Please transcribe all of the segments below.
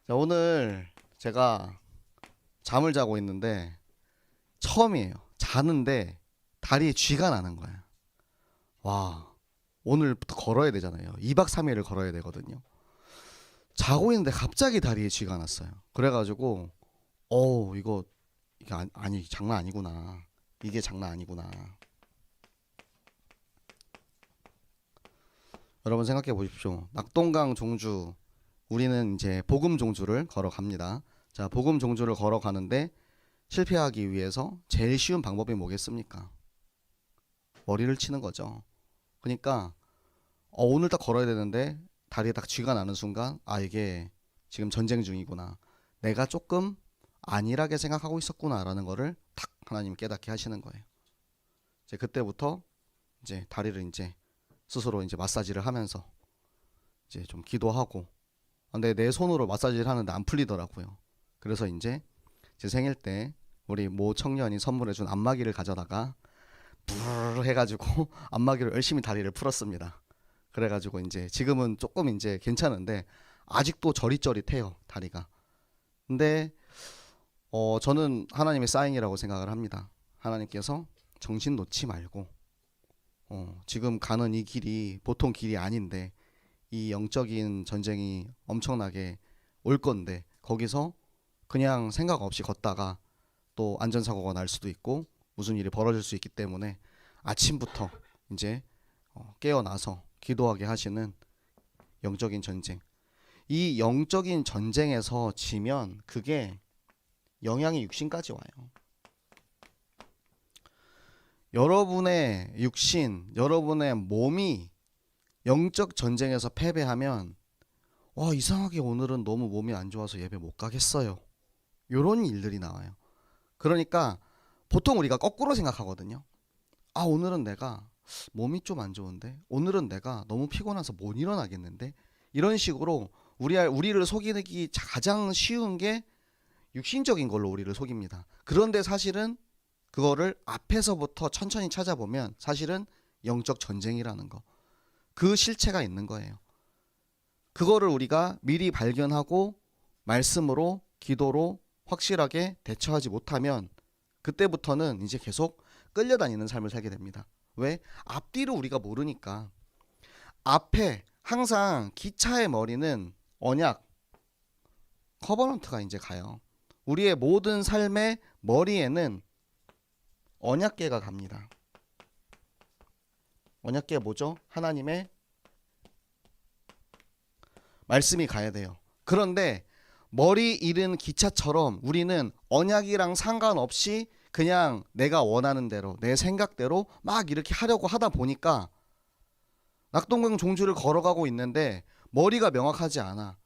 자, 오늘 제가 잠을 자고 있는데 처음이에요. 자는데 다리에 쥐가 나는 거야. 와, 오늘부터 걸어야 되잖아요. 2박 3일을 걸어야 되거든요. 자고 있는데 갑자기 다리에 쥐가 났어요. 그래가지고 이게 아니 장난 아니구나. 이게 장난 아니구나. 여러분 생각해 보십시오. 낙동강 종주, 우리는 이제 복음 종주를 걸어갑니다. 자, 복음 종주를 걸어가는데 실패하기 위해서 제일 쉬운 방법이 뭐겠습니까? 머리를 치는 거죠. 그러니까 오늘 딱 걸어야 되는데 다리에 딱 쥐가 나는 순간, 이게 지금 전쟁 중이구나, 내가 조금 안일하게 생각하고 있었구나라는 거를 탁 하나님 깨닫게 하시는 거예요. 이제 그때부터 이제 다리를 이제 스스로 이제 마사지를 하면서 이제 좀 기도하고, 근데 내 손으로 마사지를 하는데 안 풀리더라고요. 그래서 이제 제 생일 때 우리 모 청년이 선물해준 안마기를 가져다가 불 해가지고 안마기로 열심히 다리를 풀었습니다. 그래가지고 이제 지금은 조금 이제 괜찮은데 아직도 저릿저릿해요, 다리가. 근데 저는 하나님의 사인이라고 생각을 합니다. 하나님께서 정신 놓지 말고, 지금 가는 이 길이 보통 길이 아닌데 이 영적인 전쟁이 엄청나게 올 건데, 거기서 그냥 생각 없이 걷다가 또 안전사고가 날 수도 있고 무슨 일이 벌어질 수 있기 때문에 아침부터 이제 깨어나서 기도하게 하시는 영적인 전쟁. 이 영적인 전쟁에서 지면 그게 영향이 육신까지 와요. 여러분의 육신, 여러분의 몸이 영적 전쟁에서 패배하면, 이상하게 오늘은 너무 몸이 안 좋아서 예배 못 가겠어요, 요런 일들이 나와요. 그러니까 보통 우리가 거꾸로 생각하거든요. 오늘은 내가 몸이 좀 안 좋은데, 오늘은 내가 너무 피곤해서 못 일어나겠는데, 이런 식으로 우리를 속이기 가장 쉬운 게 육신적인 걸로 우리를 속입니다. 그런데 사실은 그거를 앞에서부터 천천히 찾아보면 사실은 영적 전쟁이라는 거, 그 실체가 있는 거예요. 그거를 우리가 미리 발견하고 말씀으로, 기도로 확실하게 대처하지 못하면 그때부터는 이제 계속 끌려다니는 삶을 살게 됩니다. 왜? 앞뒤를 우리가 모르니까. 앞에 항상 기차의 머리는 언약, 커버넌트가 이제 가요. 우리의 모든 삶의 머리에는 언약궤가 갑니다. 언약궤 뭐죠? 하나님의 말씀이 가야 돼요. 그런데 머리 잃은 기차처럼 우리는 언약이랑 상관없이 그냥 내가 원하는 대로, 내 생각대로 막 이렇게 하려고 하다 보니까 낙동강 종주를 걸어가고 있는데 머리가 명확하지 않아.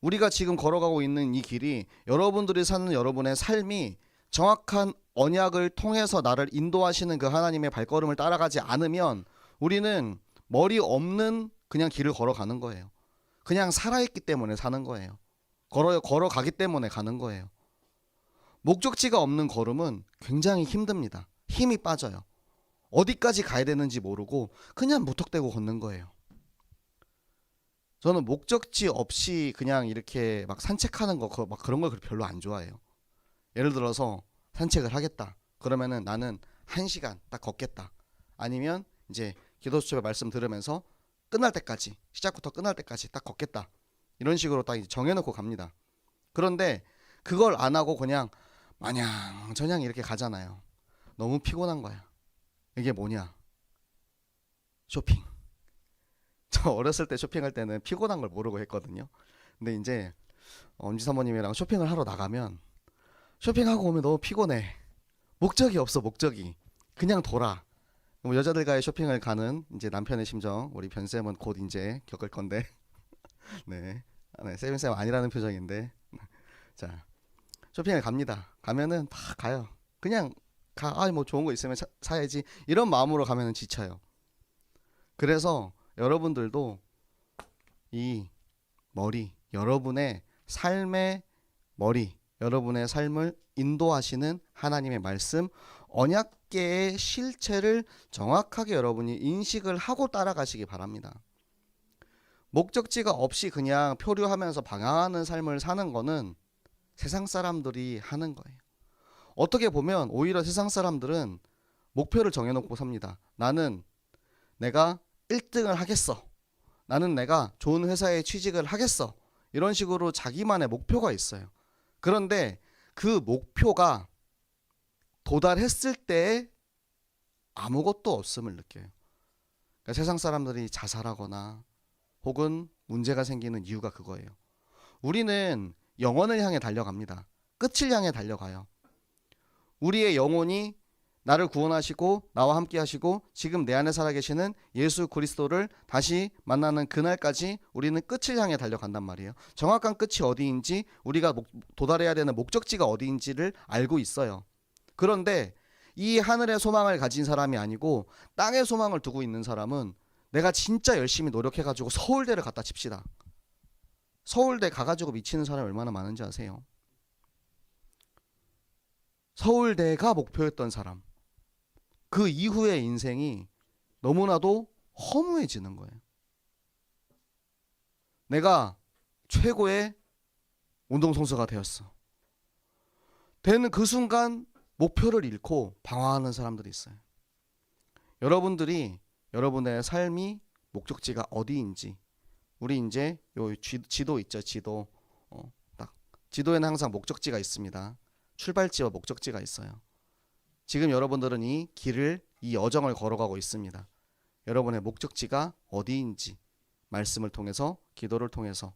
우리가 지금 걸어가고 있는 이 길이, 여러분들이 사는 여러분의 삶이 정확한 언약을 통해서 나를 인도하시는 그 하나님의 발걸음을 따라가지 않으면 우리는 머리 없는 그냥 길을 걸어가는 거예요. 그냥 살아있기 때문에 사는 거예요. 걸어가기 때문에 가는 거예요. 목적지가 없는 걸음은 굉장히 힘듭니다. 힘이 빠져요. 어디까지 가야 되는지 모르고 그냥 무턱대고 걷는 거예요. 저는 목적지 없이 그냥 이렇게 막 산책하는 거, 막 그런 걸 별로 안 좋아해요. 예를 들어서 산책을 하겠다. 그러면은 나는 1시간 딱 걷겠다. 아니면 이제 기도수첩의 말씀 들으면서 끝날 때까지, 시작부터 끝날 때까지 딱 걷겠다. 이런 식으로 딱 정해놓고 갑니다. 그런데 그걸 안 하고 그냥 마냥 저냥 이렇게 가잖아요. 너무 피곤한 거야. 이게 뭐냐? 쇼핑. 저 어렸을 때 쇼핑할 때는 피곤한 걸 모르고 했거든요. 근데 이제 엄지 사모님이랑 쇼핑을 하러 나가면 쇼핑하고 오면 너무 피곤해. 목적이 없어, 목적이. 그냥 돌아. 뭐 여자들과의 쇼핑을 가는 이제 남편의 심정, 우리 변쌤은 곧 이제 겪을 건데. 네. 네, 쌤 아니라는 표정인데. 자, 쇼핑을 갑니다. 가면은 막 가요. 그냥 가. 뭐 좋은 거 있으면 사야지. 이런 마음으로 가면은 지쳐요. 그래서 여러분들도 이 머리, 여러분의 삶의 머리, 여러분의 삶을 인도하시는 하나님의 말씀, 언약계의 실체를 정확하게 여러분이 인식을 하고 따라가시기 바랍니다. 목적지가 없이 그냥 표류하면서 방황하는 삶을 사는 거는 세상 사람들이 하는 거예요. 어떻게 보면 오히려 세상 사람들은 목표를 정해놓고 삽니다. 나는 내가 1등을 하겠어. 나는 내가 좋은 회사에 취직을 하겠어. 이런 식으로 자기만의 목표가 있어요. 그런데 그 목표가 도달했을 때 아무것도 없음을 느껴요. 그러니까 세상 사람들이 자살하거나 혹은 문제가 생기는 이유가 그거예요. 우리는 영원을 향해 달려갑니다. 끝을 향해 달려가요. 우리의 영혼이 나를 구원하시고 나와 함께 하시고 지금 내 안에 살아계시는 예수 그리스도를 다시 만나는 그날까지 우리는 끝을 향해 달려간단 말이에요. 정확한 끝이 어디인지, 우리가 도달해야 되는 목적지가 어디인지를 알고 있어요. 그런데 이 하늘의 소망을 가진 사람이 아니고 땅의 소망을 두고 있는 사람은, 내가 진짜 열심히 노력해가지고 서울대를 갖다 칩시다. 서울대 가가지고 미치는 사람이 얼마나 많은지 아세요? 서울대가 목표였던 사람, 그 이후의 인생이 너무나도 허무해지는 거예요. 내가 최고의 운동선수가 되었어. 되는 그 순간 목표를 잃고 방황하는 사람들이 있어요. 여러분들이 여러분의 삶이 목적지가 어디인지, 우리 이제 요 지도 있죠, 지도. 딱 지도에는 항상 목적지가 있습니다. 출발지와 목적지가 있어요. 지금 여러분들은 이 길을, 이 여정을 걸어가고 있습니다. 여러분의 목적지가 어디인지 말씀을 통해서, 기도를 통해서,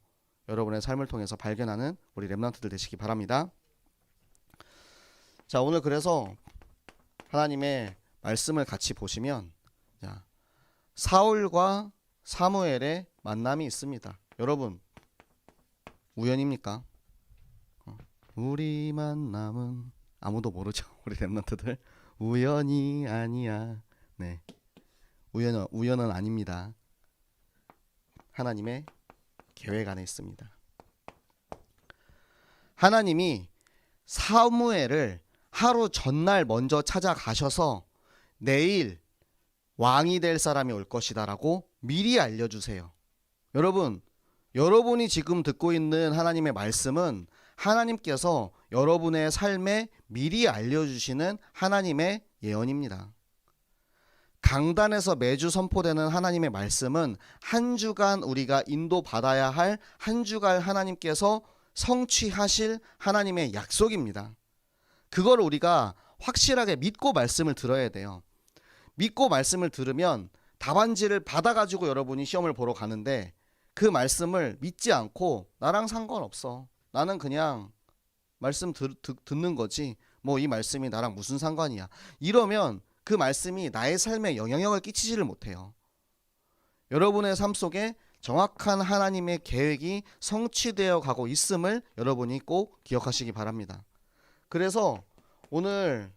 여러분의 삶을 통해서 발견하는 우리 렘넌트들 되시기 바랍니다. 자, 오늘 그래서 하나님의 말씀을 같이 보시면, 자, 사울과 사무엘의 만남이 있습니다. 여러분, 우연입니까? 우리 만남은 아무도 모르죠. 우리 렘넌트들. 우연이 아니야. 네, 우연은 아닙니다. 하나님의 계획 안에 있습니다. 하나님이 사무엘을 하루 전날 먼저 찾아가셔서 내일 왕이 될 사람이 올 것이다 라고 미리 알려주세요. 여러분, 여러분이 지금 듣고 있는 하나님의 말씀은 하나님께서 여러분의 삶에 미리 알려주시는 하나님의 예언입니다. 강단에서 매주 선포되는 하나님의 말씀은 한 주간 우리가 인도받아야 할, 한 주간 하나님께서 성취하실 하나님의 약속입니다. 그걸 우리가 확실하게 믿고 말씀을 들어야 돼요. 믿고 말씀을 들으면 답안지를 받아가지고 여러분이 시험을 보러 가는데, 그 말씀을 믿지 않고 나랑 상관없어, 나는 그냥 말씀 듣는 거지, 뭐 이 말씀이 나랑 무슨 상관이야, 이러면 그 말씀이 나의 삶에 영향력을 끼치지를 못해요. 여러분의 삶 속에 정확한 하나님의 계획이 성취되어 가고 있음을 여러분이 꼭 기억하시기 바랍니다. 그래서 오늘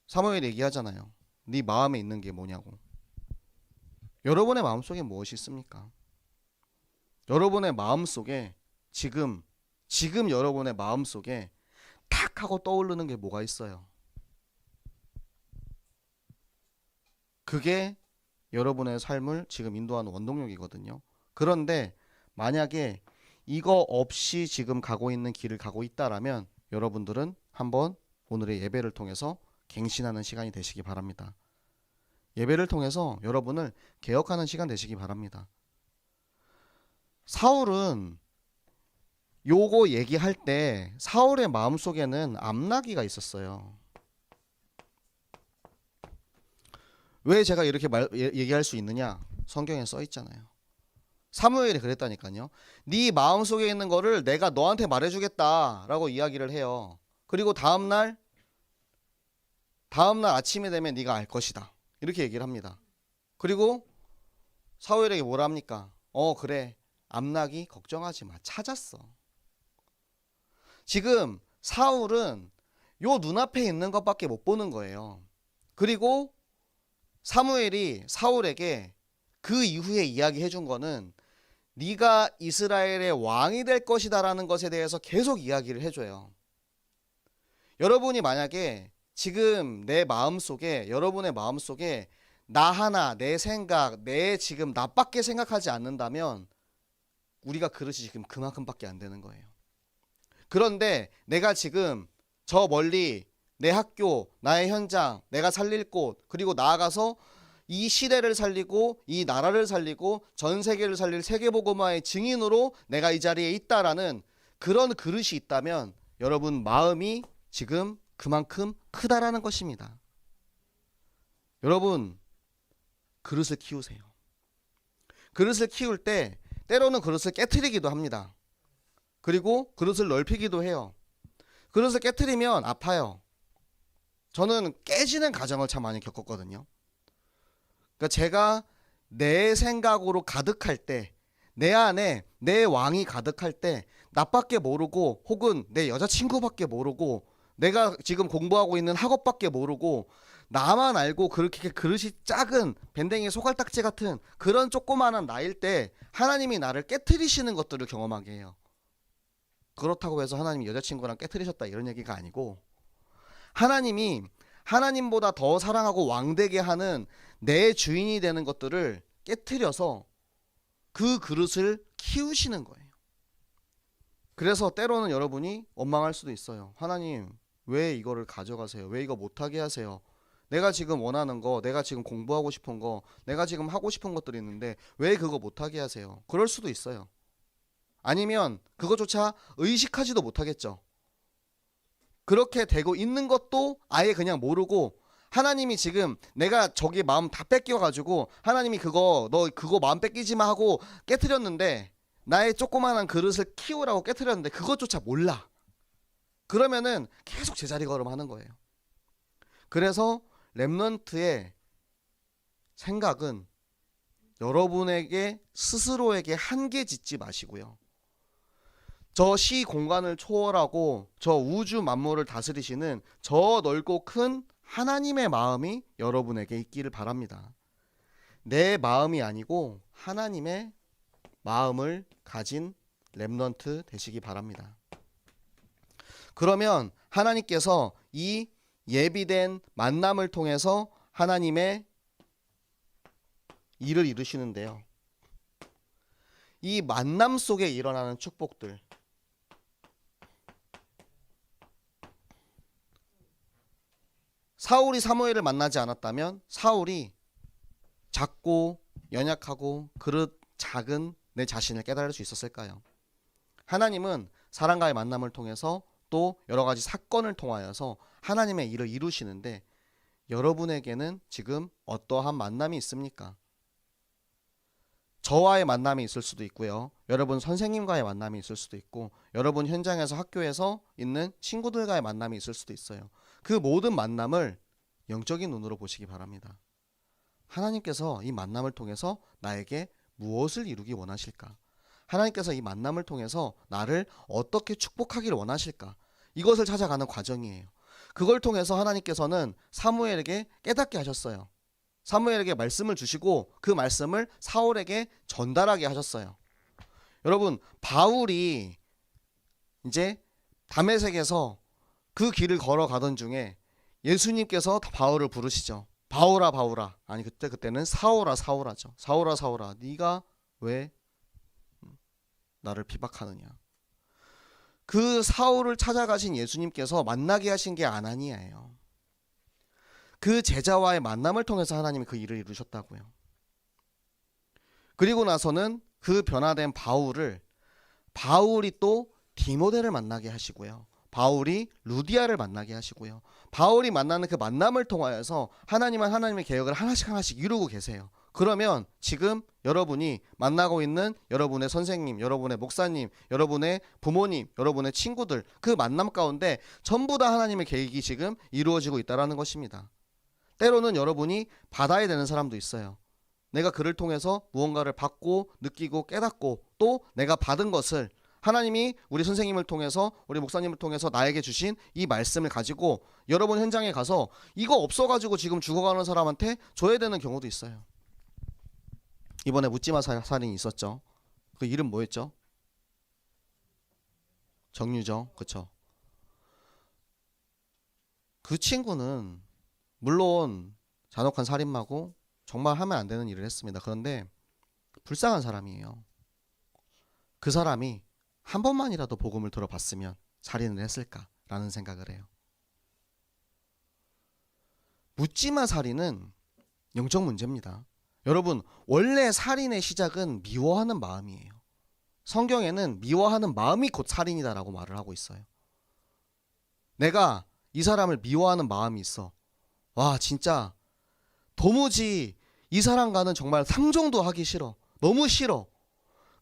사무엘 얘기하잖아요. 네 마음에 있는 게 뭐냐고. 여러분의 마음속에 무엇이 있습니까? 여러분의 마음속에 지금 여러분의 마음속에 탁 하고 떠오르는 게 뭐가 있어요? 그게 여러분의 삶을 지금 인도하는 원동력이거든요. 그런데 만약에 이거 없이 지금 가고 있는 길을 가고 있다라면 여러분들은 한번 오늘의 예배를 통해서 갱신하는 시간이 되시기 바랍니다. 예배를 통해서 여러분을 개혁하는 시간 되시기 바랍니다. 사울은 요거 얘기할 때 사울의 마음속에는 암나기가 있었어요. 왜 제가 이렇게 얘기할 수 있느냐? 성경에 써 있잖아요. 사무엘이 그랬다니까요. 네 마음속에 있는 거를 내가 너한테 말해주겠다라고 이야기를 해요. 그리고 다음날 아침이 되면 네가 알 것이다, 이렇게 얘기를 합니다. 그리고 사무엘에게 뭐라 합니까? 그래, 암나기 걱정하지 마, 찾았어. 지금 사울은 요 눈앞에 있는 것밖에 못 보는 거예요. 그리고 사무엘이 사울에게 그 이후에 이야기해 준 거는 네가 이스라엘의 왕이 될 것이다 라는 것에 대해서 계속 이야기를 해줘요. 여러분이 만약에 지금 여러분의 마음속에 나 하나, 내 생각, 내 지금 나밖에 생각하지 않는다면 우리가 그릇이 지금 그만큼밖에 안 되는 거예요. 그런데 내가 지금 저 멀리 내 학교, 나의 현장, 내가 살릴 곳, 그리고 나아가서 이 시대를 살리고 이 나라를 살리고 전 세계를 살릴 세계복음화의 증인으로 내가 이 자리에 있다라는 그런 그릇이 있다면 여러분 마음이 지금 그만큼 크다라는 것입니다. 여러분 그릇을 키우세요. 그릇을 키울 때 때로는 그릇을 깨트리기도 합니다. 그리고 그릇을 넓히기도 해요. 그릇을 깨트리면 아파요. 저는 깨지는 과정을 참 많이 겪었거든요. 그러니까 제가 내 생각으로 가득할 때, 내 안에 내 왕이 가득할 때 나밖에 모르고 혹은 내 여자친구밖에 모르고 내가 지금 공부하고 있는 학업밖에 모르고 나만 알고 그렇게 그릇이 작은 밴댕이 소갈딱지 같은 그런 조그마한 나일 때 하나님이 나를 깨트리시는 것들을 경험하게 해요. 그렇다고 해서 하나님이 여자친구랑 깨트리셨다 이런 얘기가 아니고 하나님이 하나님보다 더 사랑하고 왕되게 하는 내 주인이 되는 것들을 깨트려서 그 그릇을 키우시는 거예요. 그래서 때로는 여러분이 원망할 수도 있어요. 하나님 왜 이거를 가져가세요? 왜 이거 못하게 하세요? 내가 지금 원하는 거, 내가 지금 공부하고 싶은 거, 내가 지금 하고 싶은 것들이 있는데 왜 그거 못하게 하세요? 그럴 수도 있어요. 아니면 그것조차 의식하지도 못하겠죠. 그렇게 되고 있는 것도 아예 그냥 모르고 하나님이 지금 내가 저기 마음 다 뺏겨가지고 하나님이 그거 너 그거 마음 뺏기지 마 하고 깨트렸는데 나의 조그마한 그릇을 키우라고 깨트렸는데 그것조차 몰라. 그러면은 계속 제자리 걸음하는 거예요. 그래서 렘넌트의 생각은 여러분에게 스스로에게 한계 짓지 마시고요. 저 시 공간을 초월하고 저 우주 만물을 다스리시는 저 넓고 큰 하나님의 마음이 여러분에게 있기를 바랍니다. 내 마음이 아니고 하나님의 마음을 가진 렘넌트 되시기 바랍니다. 그러면 하나님께서 이 예비된 만남을 통해서 하나님의 일을 이루시는데요. 이 만남 속에 일어나는 축복들, 사울이 사무엘을 만나지 않았다면 사울이 작고 연약하고 그릇 작은 내 자신을 깨달을 수 있었을까요? 하나님은 사람과의 만남을 통해서 또 여러 가지 사건을 통하여서 하나님의 일을 이루시는데 여러분에게는 지금 어떠한 만남이 있습니까? 저와의 만남이 있을 수도 있고요. 여러분 선생님과의 만남이 있을 수도 있고 여러분 현장에서 학교에서 있는 친구들과의 만남이 있을 수도 있어요. 그 모든 만남을 영적인 눈으로 보시기 바랍니다. 하나님께서 이 만남을 통해서 나에게 무엇을 이루기 원하실까? 하나님께서 이 만남을 통해서 나를 어떻게 축복하기를 원하실까? 이것을 찾아가는 과정이에요. 그걸 통해서 하나님께서는 사무엘에게 깨닫게 하셨어요. 사무엘에게 말씀을 주시고 그 말씀을 사울에게 전달하게 하셨어요. 여러분 바울이 이제 다메섹에서 그 길을 걸어가던 중에 예수님께서 바울을 부르시죠. 바울아 바울아. 아니 그때는 사울아 사울아죠. 사울아 사울아 네가 왜 나를 비박하느냐. 그 사울을 찾아가신 예수님께서 만나게 하신 게 아나니아예요. 그 제자와의 만남을 통해서 하나님이 그 일을 이루셨다고요. 그리고 나서는 그 변화된 바울이 또 디모데를 만나게 하시고요. 바울이 루디아를 만나게 하시고요. 바울이 만나는 그 만남을 통하여서 하나님은 하나님의 계획을 하나씩 이루고 계세요. 그러면 지금 여러분이 만나고 있는 여러분의 선생님, 여러분의 목사님, 여러분의 부모님, 여러분의 친구들 그 만남 가운데 전부 다 하나님의 계획이 지금 이루어지고 있다는 것입니다. 때로는 여러분이 받아야 되는 사람도 있어요. 내가 그를 통해서 무언가를 받고 느끼고 깨닫고 또 내가 받은 것을 하나님이 우리 선생님을 통해서 우리 목사님을 통해서 나에게 주신 이 말씀을 가지고 여러분 현장에 가서 이거 없어가지고 지금 죽어가는 사람한테 줘야 되는 경우도 있어요. 이번에 묻지마 살인이 있었죠. 그 이름 뭐였죠? 정유정. 그쵸. 그 친구는 물론 잔혹한 살인마고 정말 하면 안 되는 일을 했습니다. 그런데 불쌍한 사람이에요. 그 사람이 한 번만이라도 복음을 들어봤으면 살인을 했을까라는 생각을 해요. 묻지마 살인은 영적 문제입니다. 여러분, 원래 살인의 시작은 미워하는 마음이에요. 성경에는 미워하는 마음이 곧 살인이다라고 말을 하고 있어요. 내가 이 사람을 미워하는 마음이 있어. 와, 진짜 도무지 이 사람과는 정말 상종도 하기 싫어. 너무 싫어.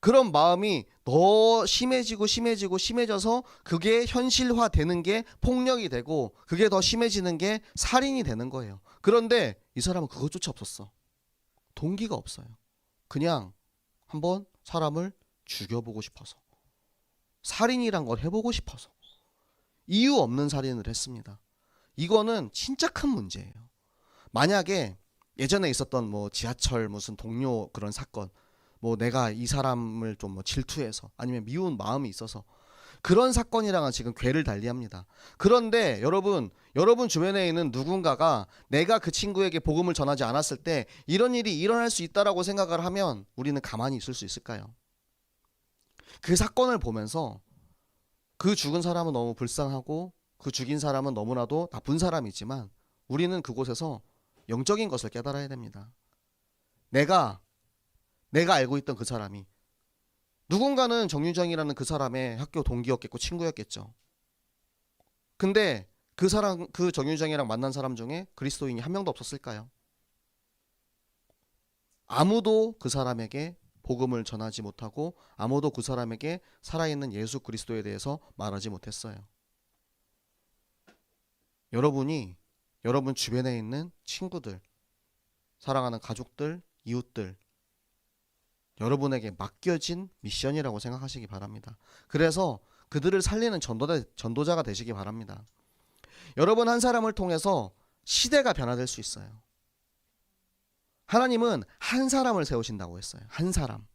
그런 마음이 더 심해지고 심해져서 그게 현실화되는 게 폭력이 되고, 그게 더 심해지는 게 살인이 되는 거예요. 그런데 이 사람은 그것조차 없었어. 동기가 없어요. 그냥 한번 사람을 죽여보고 싶어서, 살인이란 걸 해보고 싶어서 이유 없는 살인을 했습니다. 이거는 진짜 큰 문제예요. 만약에 예전에 있었던 뭐 지하철 무슨 동료 그런 사건, 뭐 내가 이 사람을 좀 뭐 질투해서 아니면 미운 마음이 있어서 그런 사건이랑은 지금 궤를 달리합니다. 그런데 여러분 주변에 있는 누군가가 내가 그 친구에게 복음을 전하지 않았을 때 이런 일이 일어날 수 있다라고 생각을 하면 우리는 가만히 있을 수 있을까요? 그 사건을 보면서 그 죽은 사람은 너무 불쌍하고 그 죽인 사람은 너무나도 나쁜 사람이지만 우리는 그곳에서 영적인 것을 깨달아야 됩니다. 내가 알고 있던 그 사람이 누군가는 정유정이라는 그 사람의 학교 동기였겠고 친구였겠죠. 근데 그 사람, 그 정유정이랑 만난 사람 중에 그리스도인이 한 명도 없었을까요? 아무도 그 사람에게 복음을 전하지 못하고 아무도 그 사람에게 살아있는 예수 그리스도에 대해서 말하지 못했어요. 여러분이 여러분 주변에 있는 친구들, 사랑하는 가족들, 이웃들, 여러분에게 맡겨진 미션이라고 생각하시기 바랍니다. 그래서 그들을 살리는 전도자가 되시기 바랍니다. 여러분 한 사람을 통해서 시대가 변화될 수 있어요. 하나님은 한 사람을 세우신다고 했어요. 한 사람.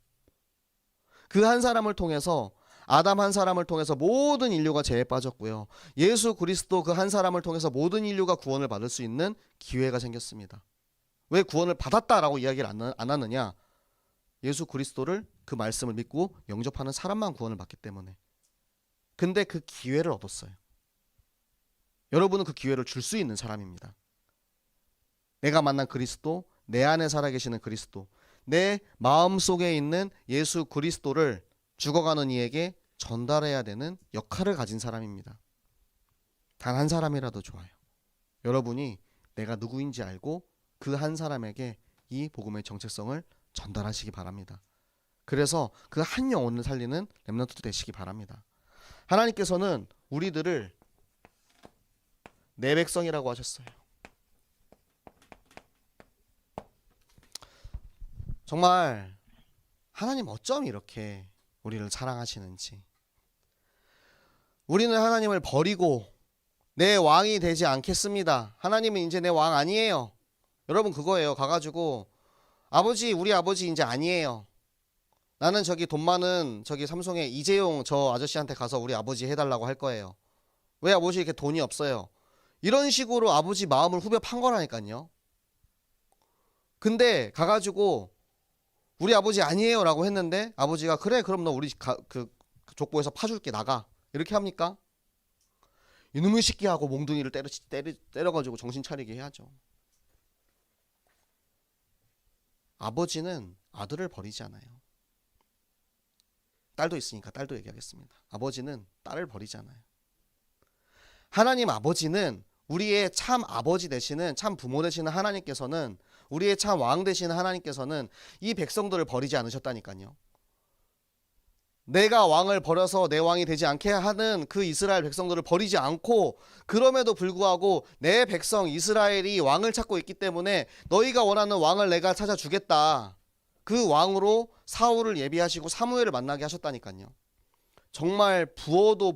그 한 사람을 통해서, 아담 한 사람을 통해서 모든 인류가 죄에 빠졌고요. 예수 그리스도 그 한 사람을 통해서 모든 인류가 구원을 받을 수 있는 기회가 생겼습니다. 왜 구원을 받았다라고 이야기를 안 하느냐? 예수 그리스도를, 그 말씀을 믿고 영접하는 사람만 구원을 받기 때문에. 근데 그 기회를 얻었어요. 여러분은 그 기회를 줄 수 있는 사람입니다. 내가 만난 그리스도, 내 안에 살아계시는 그리스도, 내 마음속에 있는 예수 그리스도를 죽어가는 이에게 전달해야 되는 역할을 가진 사람입니다. 단 한 사람이라도 좋아요. 여러분이 내가 누구인지 알고 그 한 사람에게 이 복음의 정체성을 전달하시기 바랍니다. 그래서 그 한 영혼을 살리는 렘넌트 되시기 바랍니다. 하나님께서는 우리들을 내 백성이라고 하셨어요. 정말 하나님 어쩜 이렇게 우리를 사랑하시는지. 우리는 하나님을 버리고 내 왕이 되지 않겠습니다. 하나님은 이제 내 왕 아니에요. 여러분 그거예요. 가가지고 아버지, 우리 아버지 이제 아니에요. 나는 저기 돈 많은 저기 삼성의 이재용 저 아저씨한테 가서 우리 아버지 해달라고 할 거예요. 왜 아버지 이렇게 돈이 없어요? 이런 식으로 아버지 마음을 후벼 판 거라니까요. 근데 가가지고 우리 아버지 아니에요 라고 했는데 아버지가 그래 그럼 너 우리 그 족보에서 파줄게 나가 이렇게 합니까? 이놈의 새끼하고 몽둥이를 때려가지고 정신 차리게 해야죠. 아버지는 아들을 버리지 않아요. 딸도 있으니까 딸도 얘기하겠습니다. 아버지는 딸을 버리지 않아요. 하나님 아버지는, 우리의 참 아버지 되시는, 참 부모 되시는 하나님께서는, 우리의 참 왕 되시는 하나님께서는 이 백성들을 버리지 않으셨다니까요. 내가 왕을 버려서 내 왕이 되지 않게 하는 그 이스라엘 백성들을 버리지 않고, 그럼에도 불구하고 내 백성 이스라엘이 왕을 찾고 있기 때문에 너희가 원하는 왕을 내가 찾아주겠다. 그 왕으로 사울을 예비하시고 사무엘을 만나게 하셨다니까요. 정말 부어도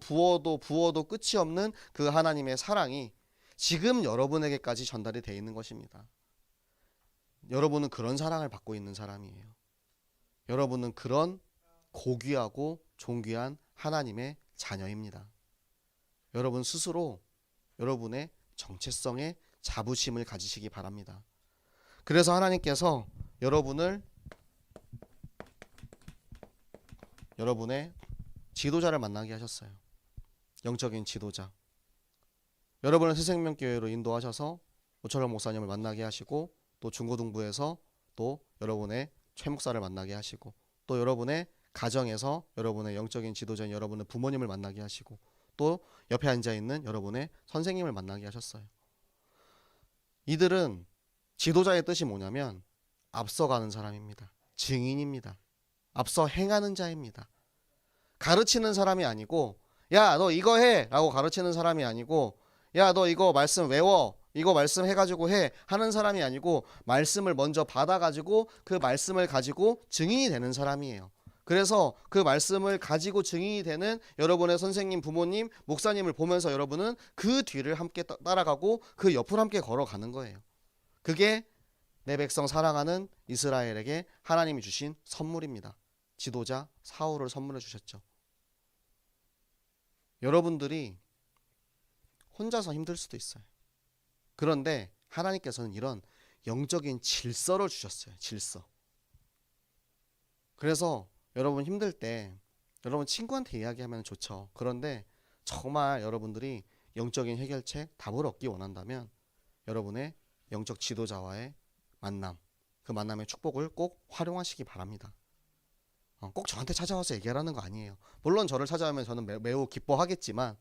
끝이 없는 그 하나님의 사랑이 지금 여러분에게까지 전달이 되어 있는 것입니다. 여러분은 그런 사랑을 받고 있는 사람이에요. 여러분은 그런 고귀하고 존귀한 하나님의 자녀입니다. 여러분 스스로 여러분의 정체성에 자부심을 가지시기 바랍니다. 그래서 하나님께서 여러분의 지도자를 만나게 하셨어요. 영적인 지도자. 여러분을 새생명교회로 인도하셔서 오철원 목사님을 만나게 하시고, 또 중고등부에서 또 여러분의 최 목사를 만나게 하시고, 또 여러분의 가정에서 여러분의 영적인 지도자인 여러분의 부모님을 만나게 하시고, 또 옆에 앉아있는 여러분의 선생님을 만나게 하셨어요. 이들은 지도자의 뜻이 뭐냐면 앞서가는 사람입니다. 증인입니다. 앞서 행하는 자입니다. 가르치는 사람이 아니고, 야, 너 이거 해! 라고 가르치는 사람이 아니고, 야, 너 이거 말씀 외워! 이거 말씀 해가지고 해! 하는 사람이 아니고, 말씀을 먼저 받아가지고 그 말씀을 가지고 증인이 되는 사람이에요. 그래서 그 말씀을 가지고 증인이 되는 여러분의 선생님, 부모님, 목사님을 보면서 여러분은 그 뒤를 함께 따라가고 그 옆을 함께 걸어가는 거예요. 그게 내 백성 사랑하는 이스라엘에게 하나님이 주신 선물입니다. 지도자 사울을 선물해 주셨죠. 여러분들이 혼자서 힘들 수도 있어요. 그런데 하나님께서는 이런 영적인 질서를 주셨어요. 질서. 그래서 여러분 힘들 때 여러분 친구한테 이야기하면 좋죠. 그런데 정말 여러분들이 영적인 해결책, 답을 얻기 원한다면 여러분의 영적 지도자와의 만남, 그 만남의 축복을 꼭 활용하시기 바랍니다. 꼭 저한테 찾아와서 얘기하라는 거 아니에요. 물론 저를 찾아오면 저는 매우 기뻐하겠지만,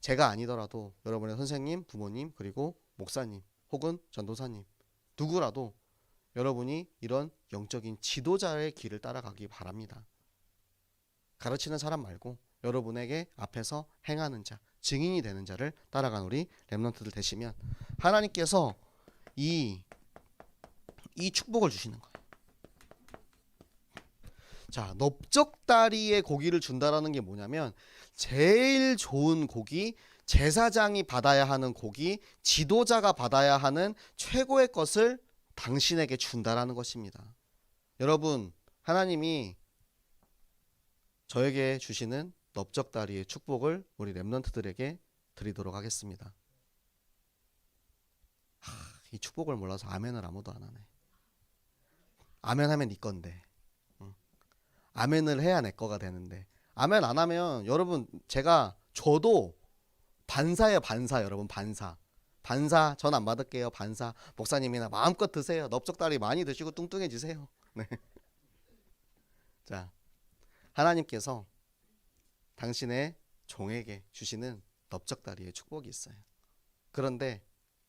제가 아니더라도 여러분의 선생님, 부모님, 그리고 목사님 혹은 전도사님 누구라도 여러분이 이런 영적인 지도자의 길을 따라가기 바랍니다. 가르치는 사람 말고 여러분에게 앞에서 행하는 자, 증인이 되는 자를 따라간 우리 렘넌트들 되시면 하나님께서 이 축복을 주시는 거예요. 자, 넓적다리의 고기를 준다라는 게 뭐냐면 제일 좋은 고기, 제사장이 받아야 하는 고기, 지도자가 받아야 하는 최고의 것을 당신에게 준다라는 것입니다. 여러분, 하나님이 저에게 주시는 넓적다리의 축복을 우리 렘넌트들에게 드리도록 하겠습니다. 이 축복을 몰라서 아멘을 아무도 안 하네. 아멘 하면 네 건데, 아멘을 해야 내 거가 되는데, 아멘 안 하면 여러분, 저도 반사예요. 반사. 여러분, 반사 전 안 받을게요. 반사. 목사님이나 마음껏 드세요. 넓적다리 많이 드시고 뚱뚱해지세요. 네. 자, 하나님께서 당신의 종에게 주시는 넓적다리의 축복이 있어요. 그런데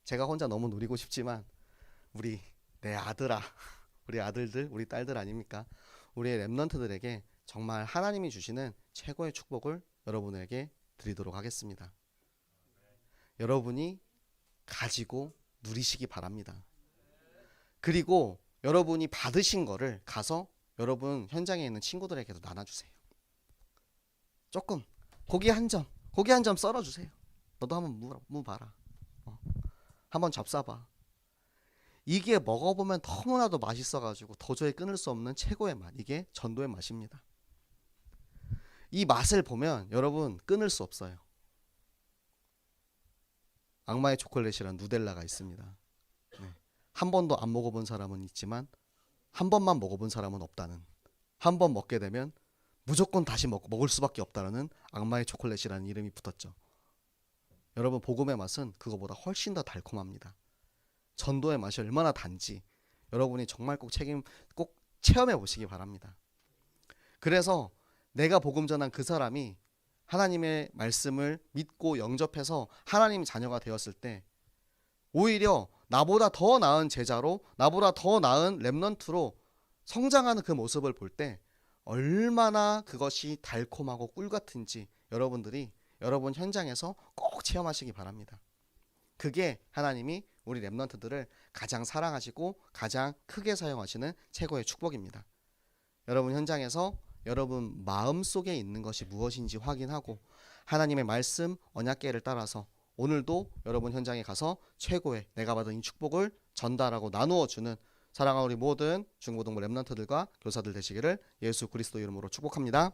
제가 혼자 너무 누리고 싶지만 우리 내 아들아, 우리 아들들, 우리 딸들 아닙니까? 우리의 렘넌트들에게 정말 하나님이 주시는 최고의 축복을 여러분에게 드리도록 하겠습니다. 여러분이 가지고 누리시기 바랍니다. 그리고 여러분이 받으신 거를 가서 여러분 현장에 있는 친구들에게도 나눠주세요. 조금 고기 한 점 썰어주세요. 너도 한번 봐라. 한번 잡숴봐. 이게 먹어보면 너무나도 맛있어가지고 도저히 끊을 수 없는 최고의 맛. 이게 전도의 맛입니다. 이 맛을 보면 여러분 끊을 수 없어요. 악마의 초콜릿이란 누델라가 있습니다. 네. 한 번도 안 먹어본 사람은 있지만 한 번만 먹어본 사람은 없다는, 한 번 먹게 되면 무조건 다시 먹을 수밖에 없다는 악마의 초콜릿이라는 이름이 붙었죠. 여러분, 복음의 맛은 그거보다 훨씬 더 달콤합니다. 전도의 맛이 얼마나 단지 여러분이 정말 꼭 체험해 보시기 바랍니다. 그래서 내가 복음 전한 그 사람이 하나님의 말씀을 믿고 영접해서 하나님의 자녀가 되었을 때 오히려 나보다 더 나은 제자로, 나보다 더 나은 렘넌트로 성장하는 그 모습을 볼 때 얼마나 그것이 달콤하고 꿀 같은지 여러분들이 여러분 현장에서 꼭 체험하시기 바랍니다. 그게 하나님이 우리 렘넌트들을 가장 사랑하시고 가장 크게 사용하시는 최고의 축복입니다. 여러분 현장에서 여러분 마음속에 있는 것이 무엇인지 확인하고 하나님의 말씀 언약궤를 따라서 오늘도 여러분 현장에 가서 최고의 내가 받은 이 축복을 전달하고 나누어 주는 사랑하는 우리 모든 중고등부 렘넌트들과 교사들 되시기를 예수 그리스도 이름으로 축복합니다.